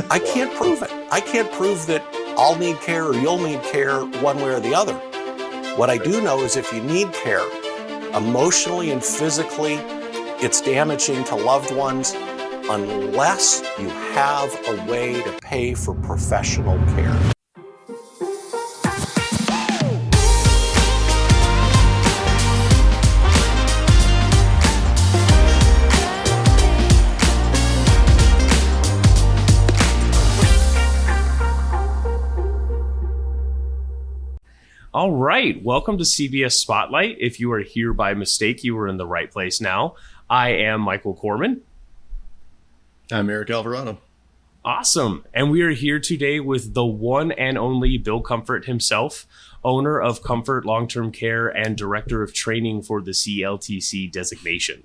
I can't prove it. I can't prove that I'll need care or you'll need care one way or the other. What I do know is if you need care, emotionally and physically, it's damaging to loved ones unless you have a way to pay for professional care. All right, welcome to CBS Spotlight. If you are here by mistake, you are in the right place now. I am Michael Kohrmann. I'm Eric Alvarado. Awesome. And we are here today with the one and only Bill Comfort himself, owner of Comfort Long-Term Care and director of training for the CLTC designation.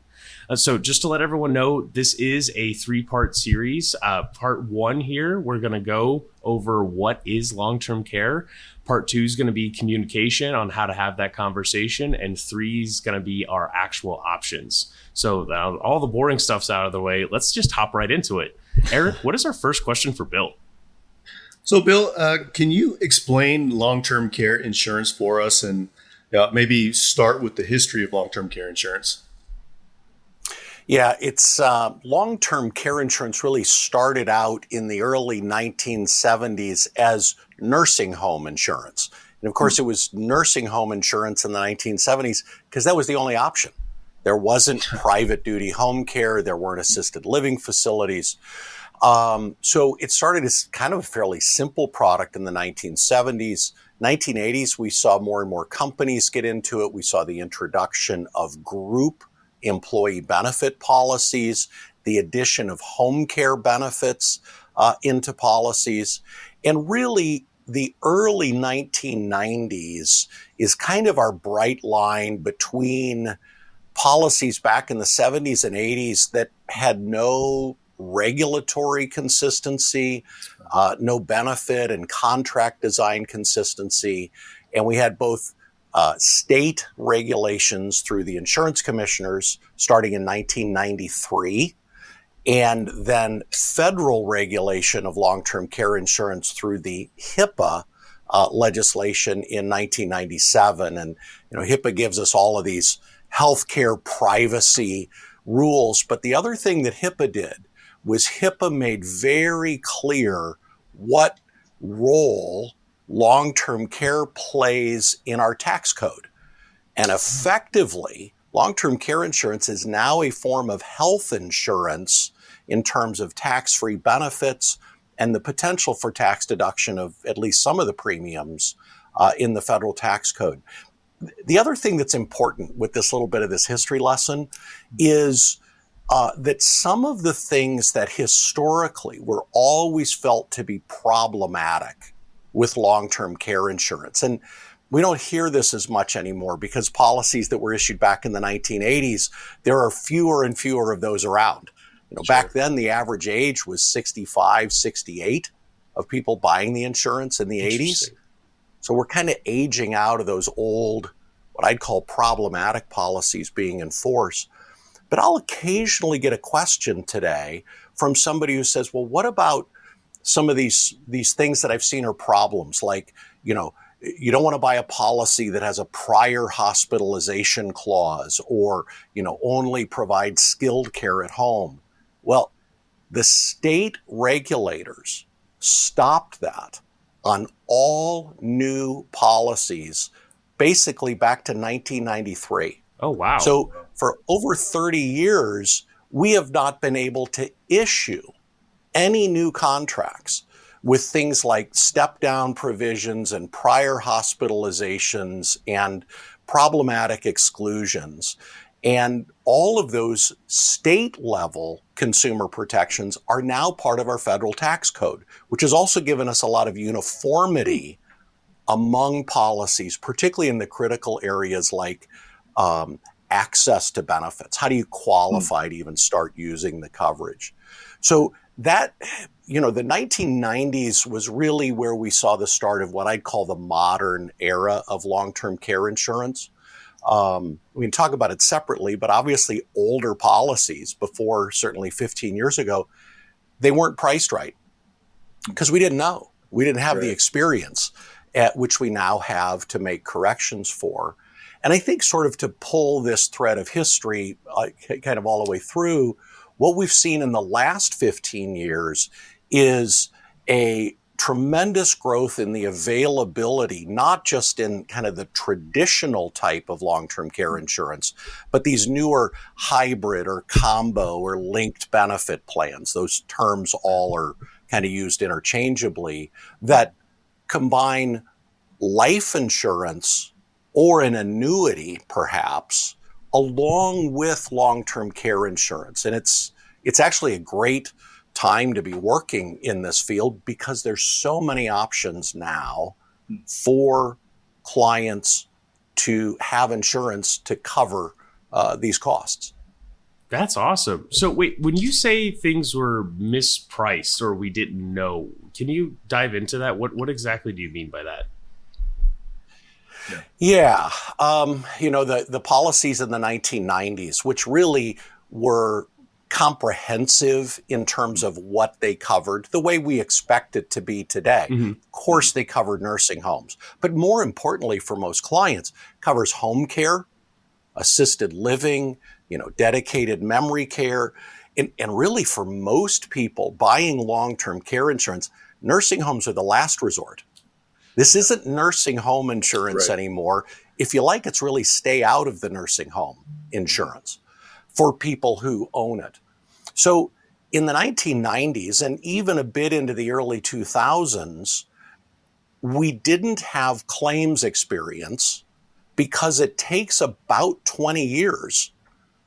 So just to let everyone know, this is a three-part series. Part one here, we're going to go over what is long-term care. Part two is going to be communication on how to have that conversation. And three is going to be our actual options. So all the boring stuff's out of the way. Let's just hop right into it. Eric, what is our first question for Bill? So, Bill, can you explain long-term care insurance for us and maybe start with the history of long-term care insurance? Yeah, it's long-term care insurance really started out in the early 1970s as nursing home insurance. And of course, it was nursing home insurance in the 1970s because that was the only option. There wasn't private duty home care. There weren't assisted living facilities. So it started as kind of a fairly simple product in the 1970s. 1980s, we saw more and more companies get into it. We saw the introduction of group employee benefit policies, the addition of home care benefits into policies. And really, the early 1990s is kind of our bright line between policies back in the 70s and 80s that had no regulatory consistency, no benefit and contract design consistency. And we had both state regulations through the insurance commissioners starting in 1993, and then federal regulation of long-term care insurance through the HIPAA legislation in 1997. And HIPAA gives us all of these healthcare privacy rules. But the other thing that HIPAA did was HIPAA made very clear what role long-term care plays in our tax code. And effectively, long-term care insurance is now a form of health insurance in terms of tax-free benefits and the potential for tax deduction of at least some of the premiums in the federal tax code. The other thing that's important with this little bit of this history lesson is that some of the things that historically were always felt to be problematic with long-term care insurance. And we don't hear this as much anymore because policies that were issued back in the 1980s, there are fewer and fewer of those around. Sure. Back then, the average age was 65, 68 of people buying the insurance in the 80s. So we're kind of aging out of those old, what I'd call problematic policies being enforced. But I'll occasionally get a question today from somebody who says, well, what about some of these things that I've seen are problems, like, you don't want to buy a policy that has a prior hospitalization clause or, only provides skilled care at home. Well, the state regulators stopped that on all new policies, basically back to 1993. Oh, wow. So for over 30 years, we have not been able to issue any new contracts with things like step-down provisions and prior hospitalizations and problematic exclusions. And all of those state-level consumer protections are now part of our federal tax code, which has also given us a lot of uniformity among policies, particularly in the critical areas like access to benefits. How do you qualify to even start using the coverage? So that, the 1990s was really where we saw the start of what I'd call the modern era of long-term care insurance. We can talk about it separately, but obviously older policies before certainly 15 years ago, they weren't priced right. because we didn't know. We didn't have the Right. experience at which we now have to make corrections for. And I think sort of to pull this thread of history kind of all the way through, what we've seen in the last 15 years is a tremendous growth in the availability, not just in kind of the traditional type of long-term care insurance, but these newer hybrid or combo or linked benefit plans. Those terms all are kind of used interchangeably that combine life insurance or an annuity, perhaps, along with long-term care insurance. And it's actually a great time to be working in this field because there's so many options now for clients to have insurance to cover these costs. That's awesome. So wait, when you say things were mispriced or we didn't know, can you dive into that? What exactly do you mean by that? Yeah. The policies in the 1990s, which really were comprehensive in terms of what they covered, the way we expect it to be today. Of course, they covered nursing homes, but more importantly for most clients, covers home care, assisted living, dedicated memory care. And really for most people buying long-term care insurance, nursing homes are the last resort. This isn't nursing home insurance anymore. If you like, it's really stay out of the nursing home insurance for people who own it. So in the 1990s and even a bit into the early 2000s, we didn't have claims experience because it takes about 20 years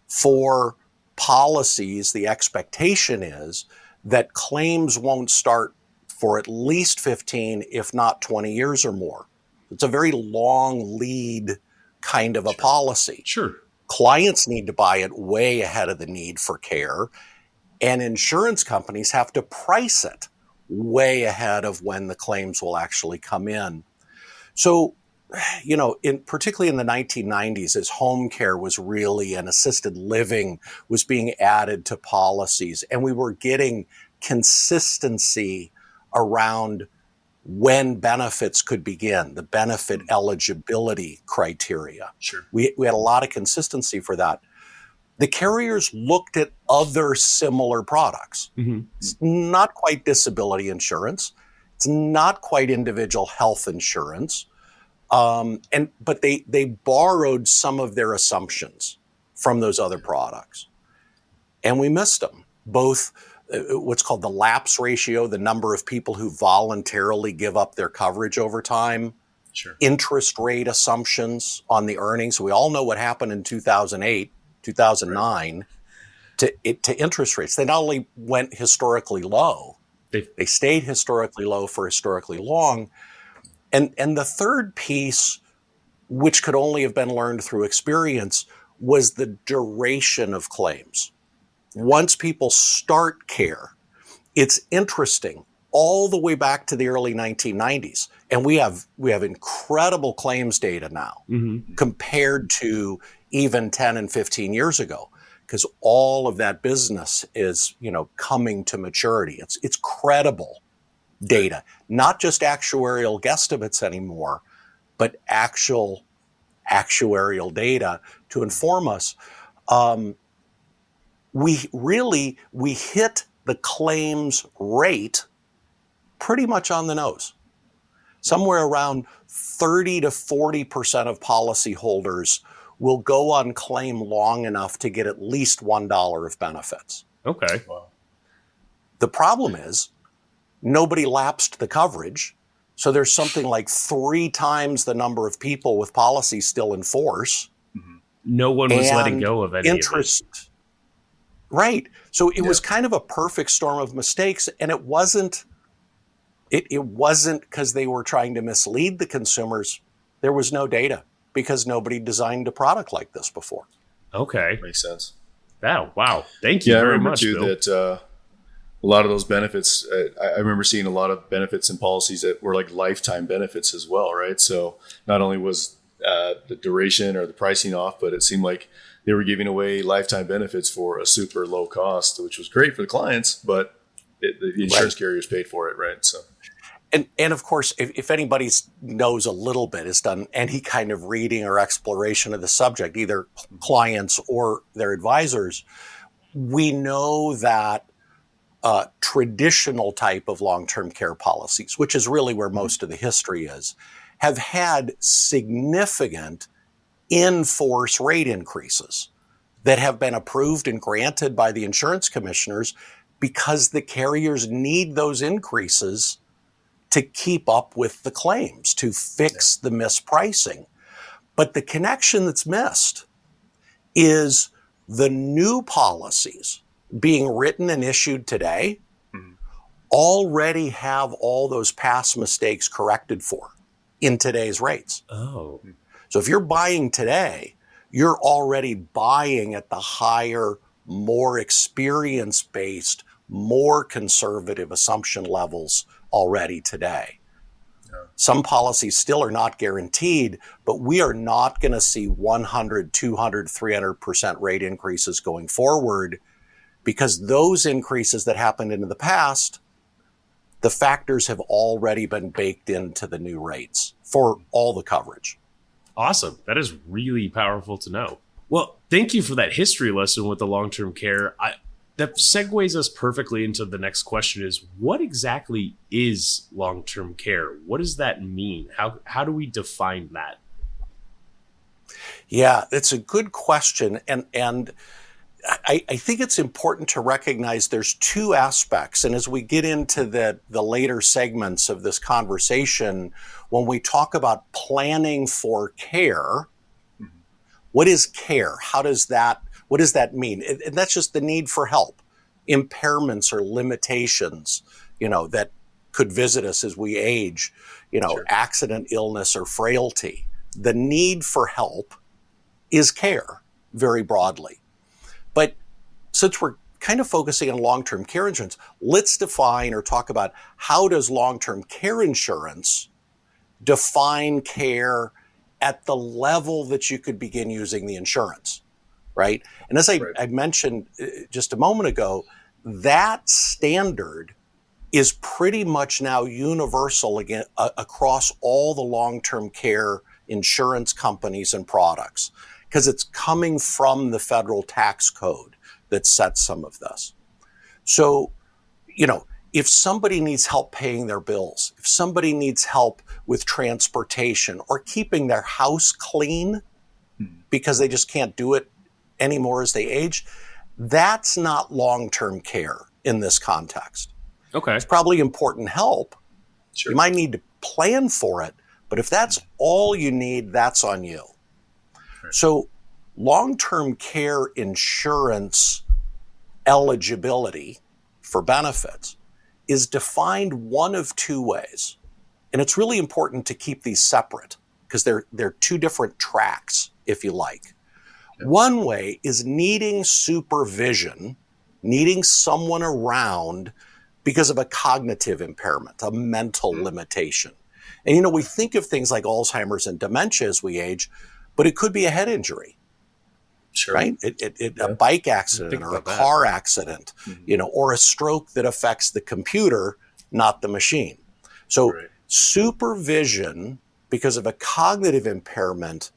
for policies. The expectation is that claims won't start for at least 15, if not 20 years or more. It's a very long lead kind of a policy. Sure. Clients need to buy it way ahead of the need for care, and insurance companies have to price it way ahead of when the claims will actually come in. So, particularly in the 1990s, as home care was really, and assisted living was being added to policies, and we were getting consistency around when benefits could begin, the benefit eligibility criteria. Sure. We had a lot of consistency for that. The carriers looked at other similar products. It's not quite disability insurance. It's not quite individual health insurance. But they borrowed some of their assumptions from those other products. And we missed them, both what's called the lapse ratio, the number of people who voluntarily give up their coverage over time, interest rate assumptions on the earnings. We all know what happened in 2008, 2009 to interest rates. They not only went historically low, they stayed historically low for historically long. And the third piece, which could only have been learned through experience, was the duration of claims. Once people start care, it's interesting all the way back to the early 1990s. And we have incredible claims data now compared to even 10 and 15 years ago, because all of that business is, coming to maturity. It's credible data, not just actuarial guesstimates anymore, but actual actuarial data to inform us. We hit the claims rate pretty much on the nose. Somewhere around 30 to 40% of policyholders will go on claim long enough to get at least $1 of benefits. Okay. Wow. The problem is nobody lapsed the coverage. So there's something like 3 times the number of people with policies still in force. No one was letting go of any interest. of it. Right. So it was kind of a perfect storm of mistakes, and it wasn't because they were trying to mislead the consumers. There was no data because nobody designed a product like this before. Okay. Makes sense. Oh, wow. Thank you very much, too, Bill. that a lot of those benefits, I remember seeing a lot of benefits and policies that were like lifetime benefits as well, right? So not only was the duration or the pricing off, but it seemed like they were giving away lifetime benefits for a super low cost, which was great for the clients, but the insurance carriers paid for it, right? So. And of course, if anybody knows a little bit, has done any kind of reading or exploration of the subject, either clients or their advisors, we know that traditional type of long-term care policies, which is really where most of the history is, have had significant in-force rate increases that have been approved and granted by the insurance commissioners because the carriers need those increases to keep up with the claims, to fix the mispricing. But the connection that's missed is the new policies being written and issued today already have all those past mistakes corrected for in today's rates. Oh. So if you're buying today, you're already buying at the higher, more experience-based, more conservative assumption levels already today. Some policies still are not guaranteed, but we are not going to see 100, 200, 300% rate increases going forward because those increases that happened in the past, the factors have already been baked into the new rates for all the coverage. Awesome. That is really powerful to know. Well, thank you for that history lesson with the long-term care. That segues us perfectly into the next question is, what exactly is long-term care? What does that mean? How do we define that? Yeah, it's a good question. And I think it's important to recognize there's two aspects. And as we get into the later segments of this conversation, when we talk about planning for care, what is care? What does that mean? And that's just the need for help, impairments or limitations, that could visit us as we age, Sure. accident, illness, or frailty. The need for help is care very broadly. But since we're kind of focusing on long-term care insurance, let's define or talk about how does long-term care insurance define care at the level that you could begin using the insurance, right? And as I mentioned just a moment ago, that standard is pretty much now universal again across all the long-term care insurance companies and products, because it's coming from the federal tax code that sets some of this. So, if somebody needs help paying their bills, if somebody needs help with transportation or keeping their house clean because they just can't do it anymore as they age, that's not long-term care in this context. Okay. It's probably important help. Sure. You might need to plan for it, but if that's all you need, that's on you. Right. So long-term care insurance eligibility for benefits is defined one of two ways. And it's really important to keep these separate because they're two different tracks, if you like. Okay. One way is needing supervision, needing someone around because of a cognitive impairment, a mental limitation. And, we think of things like Alzheimer's and dementia as we age, but it could be a head injury. Sure. Right? A bike accident or a car accident, or a stroke that affects the computer, not the machine. So supervision because of a cognitive impairment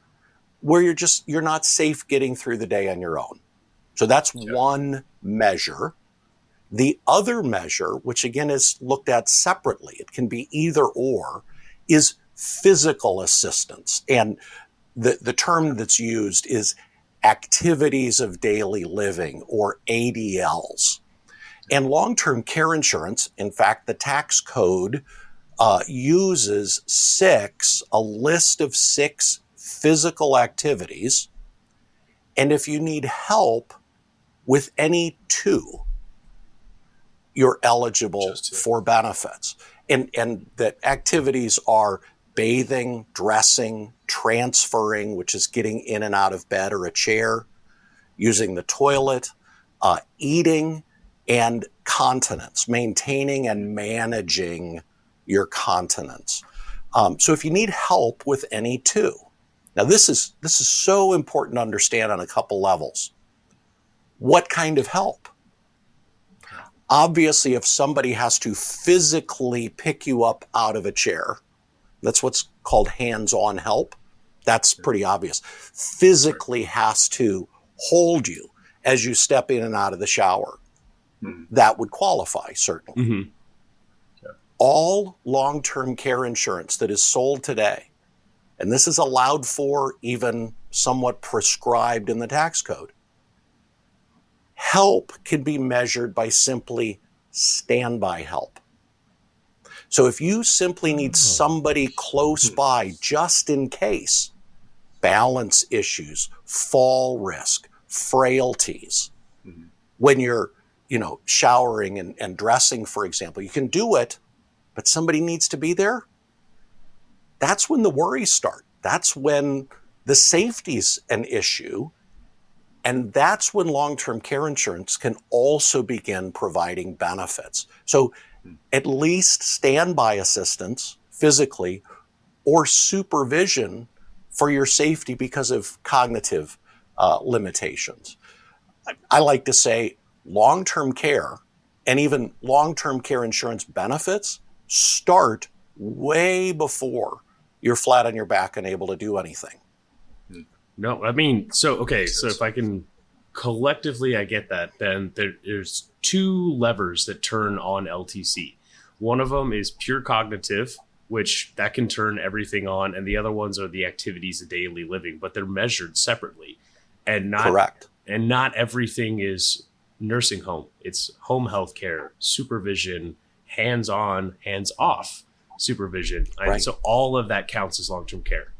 where you're not safe getting through the day on your own. So that's one measure. The other measure, which again is looked at separately, it can be either or, is physical assistance. And the term that's used is activities of daily living, or ADLs. And long-term care insurance, in fact, the tax code uses a list of 6 physical activities. And if you need help with any 2, you're eligible for benefits. And the activities are bathing, dressing, transferring, which is getting in and out of bed or a chair, using the toilet, eating, and continence, maintaining and managing your continence. So if you need help with any 2, now this is so important to understand on a couple levels. What kind of help? Obviously, if somebody has to physically pick you up out of a chair, that's what's called hands-on help. That's pretty obvious. Physically has to hold you as you step in and out of the shower. That would qualify, certainly. Mm-hmm. All long-term care insurance that is sold today, and this is allowed for, even somewhat prescribed in the tax code, help can be measured by simply standby help. So if you simply need somebody close by just in case, balance issues, fall risk, frailties, when you're, showering and dressing, for example, you can do it, but somebody needs to be there. That's when the worries start. That's when the safety's an issue. And that's when long-term care insurance can also begin providing benefits. So at least standby assistance physically or supervision for your safety because of cognitive limitations. I like to say long-term care and even long-term care insurance benefits start way before you're flat on your back and able to do anything. No, I mean, so if I can collectively, I get that, then there's two levers that turn on LTC. One of them is pure cognitive, which that can turn everything on, and the other ones are the activities of daily living, but they're measured separately. And not correct. And not everything is nursing home. It's home health care, supervision, hands-on, hands-off supervision. Right. And so all of that counts as long-term care.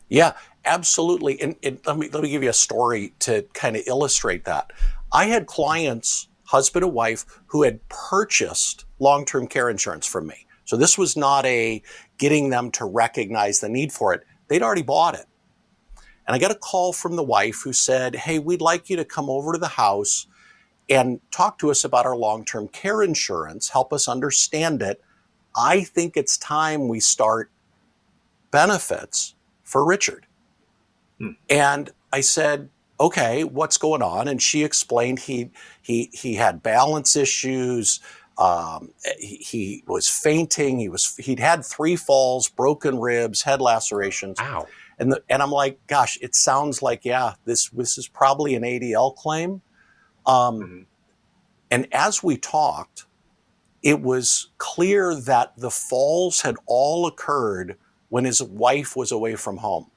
Yeah, absolutely. And let me give you a story to kind of illustrate that. I had clients, husband and wife, who had purchased long-term care insurance from me. So this was not a getting them to recognize the need for it. They'd already bought it. And I got a call from the wife who said, hey, we'd like you to come over to the house and talk to us about our long-term care insurance, help us understand it. I think it's time we start benefits for Richard. And I said, okay, what's going on? And she explained he had balance issues. He was fainting. He'd had 3 falls, broken ribs, head lacerations. Ow. And I'm like, gosh, it sounds like, this is probably an ADL claim. And as we talked, it was clear that the falls had all occurred when his wife was away from home.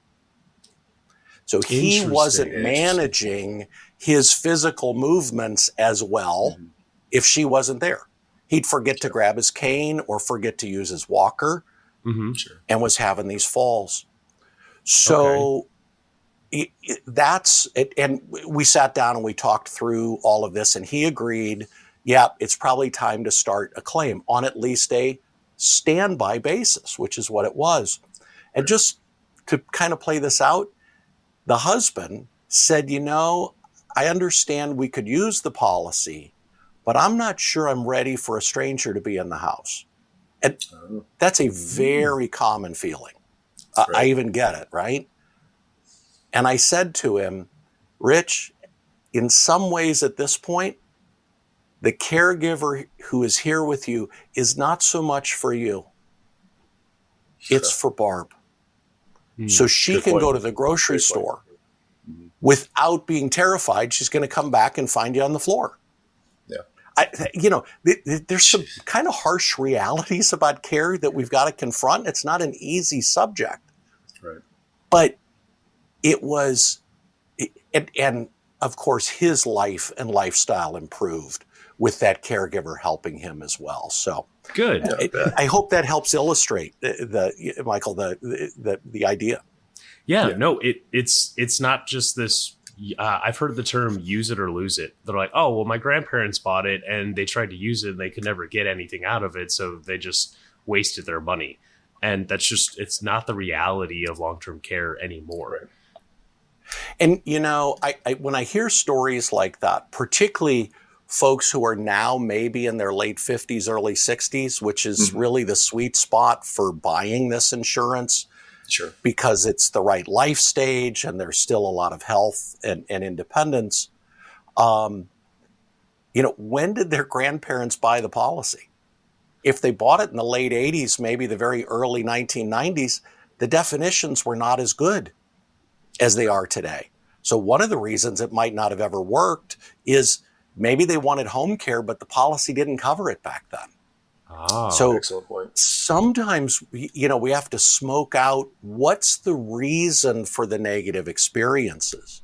So he wasn't managing his physical movements as well if she wasn't there. He'd forget to grab his cane or forget to use his walker and was having these falls. So that's it. And we sat down and we talked through all of this, and he agreed, it's probably time to start a claim on at least a standby basis, which is what it was. And just to kind of play this out, the husband said, I understand we could use the policy, but I'm not sure I'm ready for a stranger to be in the house. And that's a very common feeling. I even get it, right? And I said to him, Rich, in some ways at this point, the caregiver who is here with you is not so much for you. It's for Barb. So she can go to the grocery store without being terrified. She's going to come back and find you on the floor. There's some kind of harsh realities about care that we've got to confront. It's not an easy subject. Right. But it was, and of course, his life and lifestyle improved with that caregiver helping him as well. So good. I hope that helps illustrate Michael, the idea. No, it's not just this. I've heard the term "use it or lose it." They're like, "Oh, well, my grandparents bought it and they tried to use it and they could never get anything out of it, so they just wasted their money." And that's just, it's not the reality of long-term care anymore. Right. And I when I hear stories like that, particularly folks who are now maybe in their late 50s, early 60s, which is really the sweet spot for buying this insurance. Sure. Because it's the right life stage and there's still a lot of health and independence. When did their grandparents buy the policy? If they bought it in the late 80s, maybe the very early 1990s, the definitions were not as good as they are today. So one of the reasons it might not have ever worked is maybe they wanted home care, but the policy didn't cover it back then. So excellent point. Sometimes, we have to smoke out what's the reason for the negative experiences.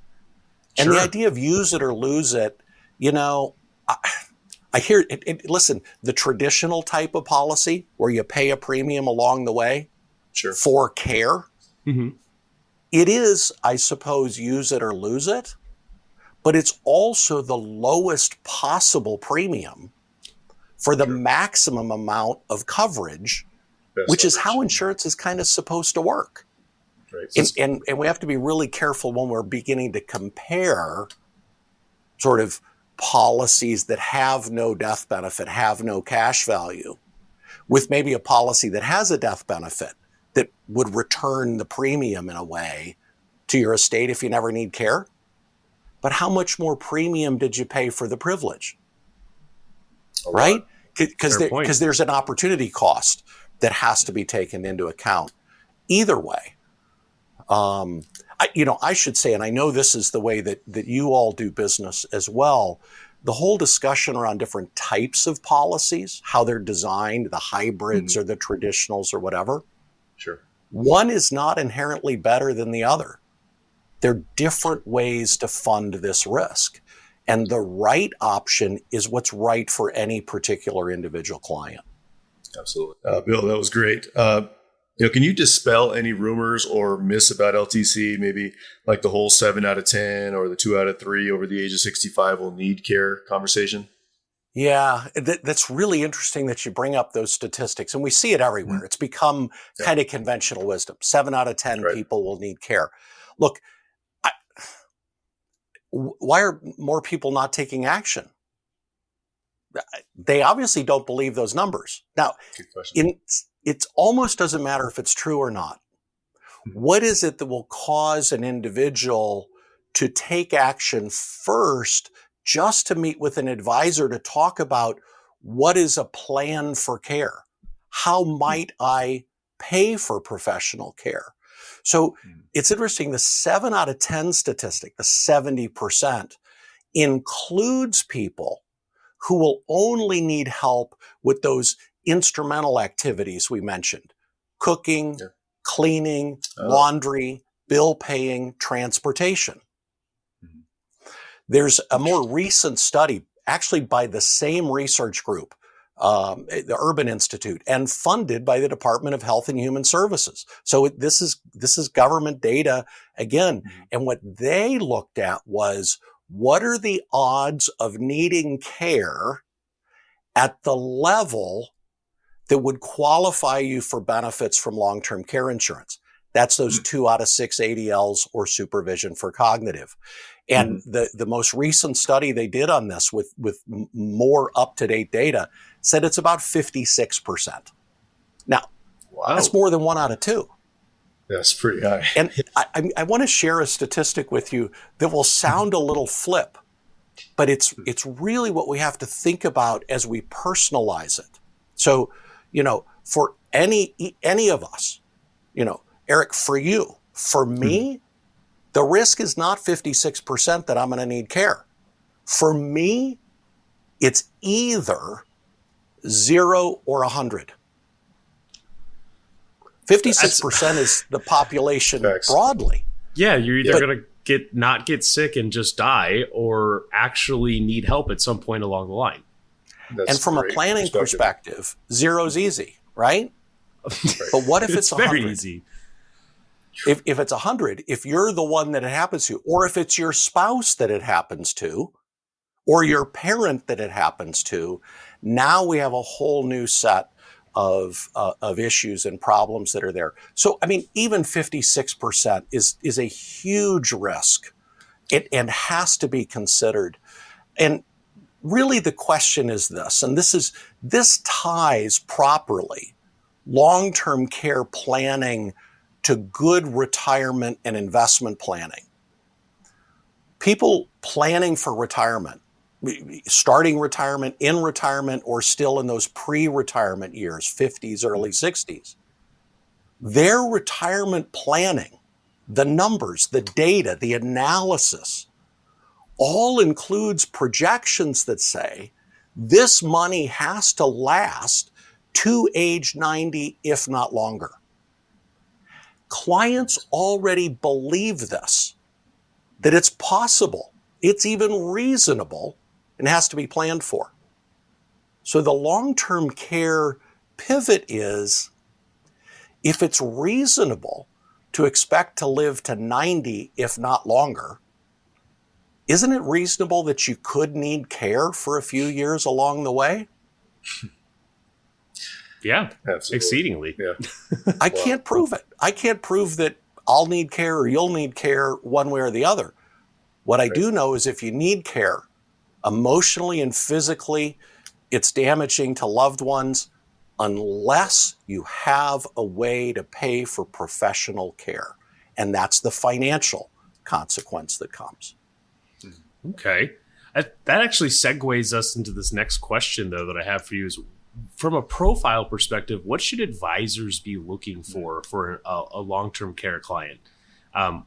And Sure. the idea of use it or lose it, I hear it. Listen, the traditional type of policy where you pay a premium along the way Sure. for care, Mm-hmm. it is, I suppose, use it or lose it, but it's also the lowest possible premium for the maximum amount of coverage, which is how insurance is kind of supposed to work. Right. And we have to be really careful when we're beginning to compare sort of policies that have no death benefit, have no cash value, with maybe a policy that has a death benefit that would return the premium in a way to your estate if you never need care. But how much more premium did you pay for the privilege? Right? Because there's an opportunity cost that has to be taken into account. Either way, I should say, and I know this is the way that you all do business as well, the whole discussion around different types of policies, how they're designed, the hybrids or the traditionals or whatever. Sure. One is not inherently better than the other. They're different ways to fund this risk. And the right option is what's right for any particular individual client. Absolutely. Bill, that was great. Can you dispel any rumors or myths about LTC? Maybe like the whole 7 out of 10 or the 2 out of 3 over the age of 65 will need care conversation? Yeah, that's really interesting that you bring up those statistics. And we see it everywhere. Mm-hmm. It's become kind of conventional wisdom. 7 out of 10 people will need care. Look, why are more people not taking action? They obviously don't believe those numbers. Now, it almost doesn't matter if it's true or not. What is it that will cause an individual to take action first just to meet with an advisor to talk about what is a plan for care? How might I pay for professional care? So it's interesting, the 7 out of 10 statistic, the 70%, includes people who will only need help with those instrumental activities we mentioned: cooking, cleaning, laundry, bill paying, transportation. There's a more recent study, actually by the same research group, the Urban Institute, and funded by the Department of Health and Human Services. So this is government data again. And what they looked at was, what are the odds of needing care at the level that would qualify you for benefits from long-term care insurance? That's those 2 out of 6 ADLs or supervision for cognitive. And the most recent study they did on this with more up-to-date data said it's about 56%. Now, that's more than 1 out of 2. That's pretty high. And I want to share a statistic with you that will sound a little flip, but it's really what we have to think about as we personalize it. So, for any of us, Eric, for you, for me, the risk is not 56% that I'm going to need care. For me, it's either 0 or 100. 56% is the population broadly. Yeah, you're either going to not get sick and just die, or actually need help at some point along the line. And from a planning perspective, 0's easy, right? But what if it's 100? Very easy. If it's 100, if you're the one that it happens to, or if it's your spouse that it happens to, or your parent that it happens to, now we have a whole new set of issues and problems that are there. So, even 56% is a huge risk, and has to be considered. And really the question is this, and this ties properly long-term care planning to good retirement and investment planning. People planning for retirement starting retirement, in retirement, or still in those pre-retirement years, 50s, early 60s, their retirement planning, the numbers, the data, the analysis, all includes projections that say this money has to last to age 90, if not longer. Clients already believe this, that it's possible, it's even reasonable, and has to be planned for. So the long-term care pivot is, if it's reasonable to expect to live to 90, if not longer, isn't it reasonable that you could need care for a few years along the way? Yeah, Absolutely. exceedingly. Yeah. I can't prove it. I can't prove that I'll need care or you'll need care one way or the other. What I do know is if you need care, emotionally and physically, it's damaging to loved ones unless you have a way to pay for professional care. And that's the financial consequence that comes. Okay. That actually segues us into this next question, though, that I have for you is, from a profile perspective, what should advisors be looking for a long-term care client?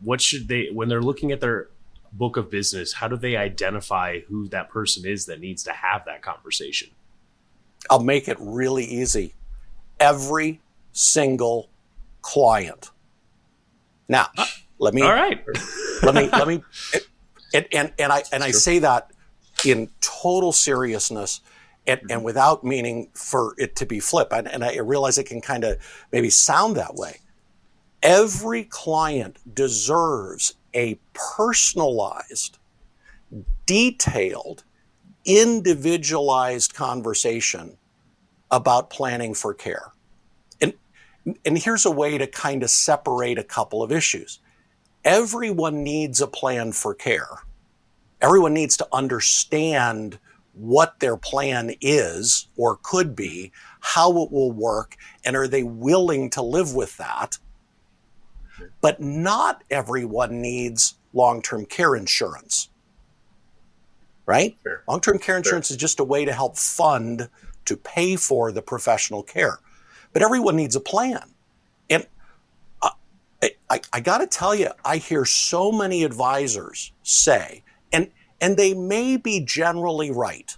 What should they, when they're looking at their book of business, how do they identify who that person is that needs to have that conversation? I'll make it really easy. Every single client. Now, let me I say that in total seriousness and without meaning for it to be flip. And I realize it can kind of maybe sound that way. Every client deserves a personalized, detailed, individualized conversation about planning for care. And here's a way to kind of separate a couple of issues. Everyone needs a plan for care. Everyone needs to understand what their plan is or could be, how it will work, and are they willing to live with that? But not everyone needs long-term care insurance, right? Fair. Long-term care insurance is just a way to help fund, to pay for the professional care. But everyone needs a plan. And I got to tell you, I hear so many advisors say, and they may be generally right,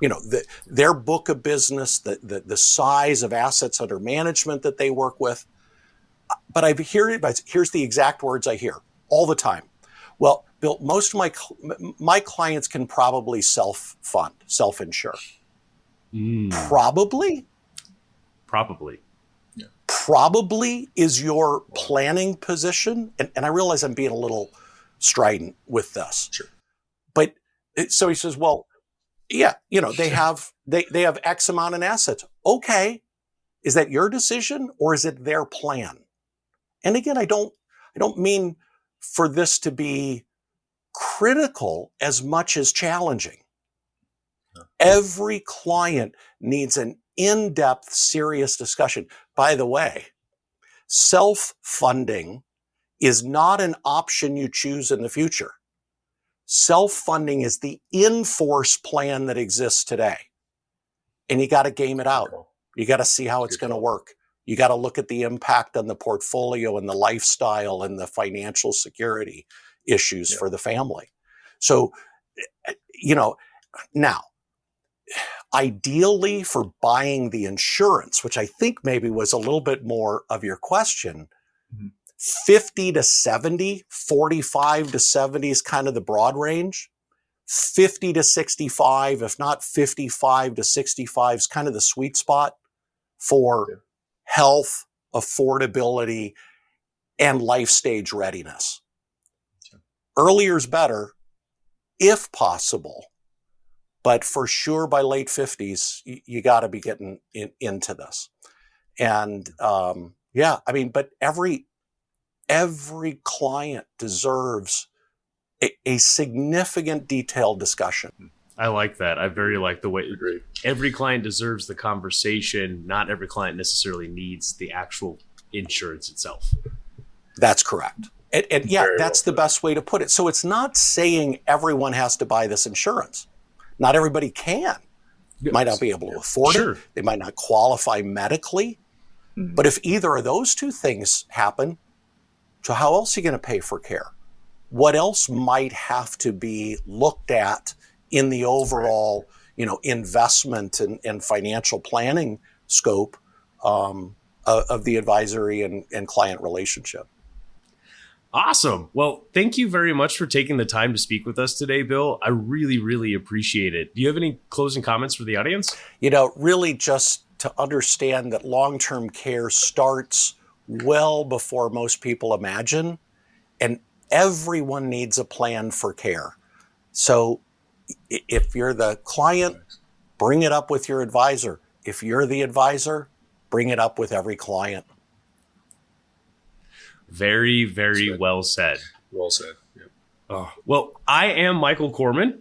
you know, their book of business, the size of assets under management that they work with. But here's the exact words I hear all the time. Well, Bill, most of my clients can probably self-fund, self-insure. Probably. Yeah. Probably is your planning position. And I realize I'm being a little strident with this. Sure. But so he says, well, yeah, you know, they have X amount in assets. Okay. Is that your decision or is it their plan? And again, I don't mean for this to be critical as much as challenging. Every client needs an in-depth, serious discussion. By the way, self-funding is not an option you choose in the future. Self-funding is the in-force plan that exists today. And you got to game it out. You got to see how it's going to work. You got to look at the impact on the portfolio and the lifestyle and the financial security issues for the family. So, you know, now, ideally for buying the insurance, which I think maybe was a little bit more of your question, 50 to 70, 45 to 70 is kind of the broad range. 50 to 65, if not 55 to 65 is kind of the sweet spot for health, affordability, and life stage readiness. Earlier is better, if possible. But for sure, by late 50s, you got to be getting into this. And I mean, but every client deserves a significant, detailed discussion. I like that. I very like the way every client deserves the conversation. Not every client necessarily needs the actual insurance itself. That's correct. And yeah, Very that's well the best way to put it. So it's not saying everyone has to buy this insurance. Not everybody can. Might not be able to afford Sure. it. They might not qualify medically. But if either of those two things happen, so how else are you going to pay for care? What else might have to be looked at in the overall, investment and financial planning scope of the advisory and client relationship? Awesome. Well, thank you very much for taking the time to speak with us today, Bill. I really, really appreciate it. Do you have any closing comments for the audience? Really just to understand that long-term care starts well before most people imagine, and everyone needs a plan for care. So if you're the client, bring it up with your advisor. If you're the advisor, bring it up with every client. Very, very well said. Well said. Yep. Well, I am Michael Kohrmann,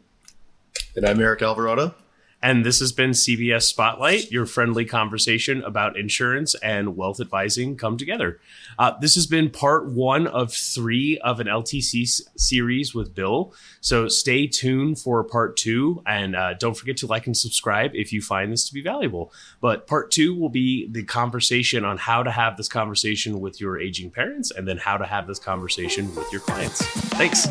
And I'm Eric Alvarado. and this has been CBS Spotlight, your friendly conversation about insurance and wealth advising come together. This has been part 1 of 3 of an LTC series with Bill. So stay tuned for part 2, and don't forget to like and subscribe if you find this to be valuable. But part 2 will be the conversation on how to have this conversation with your aging parents, and then how to have this conversation with your clients. Thanks.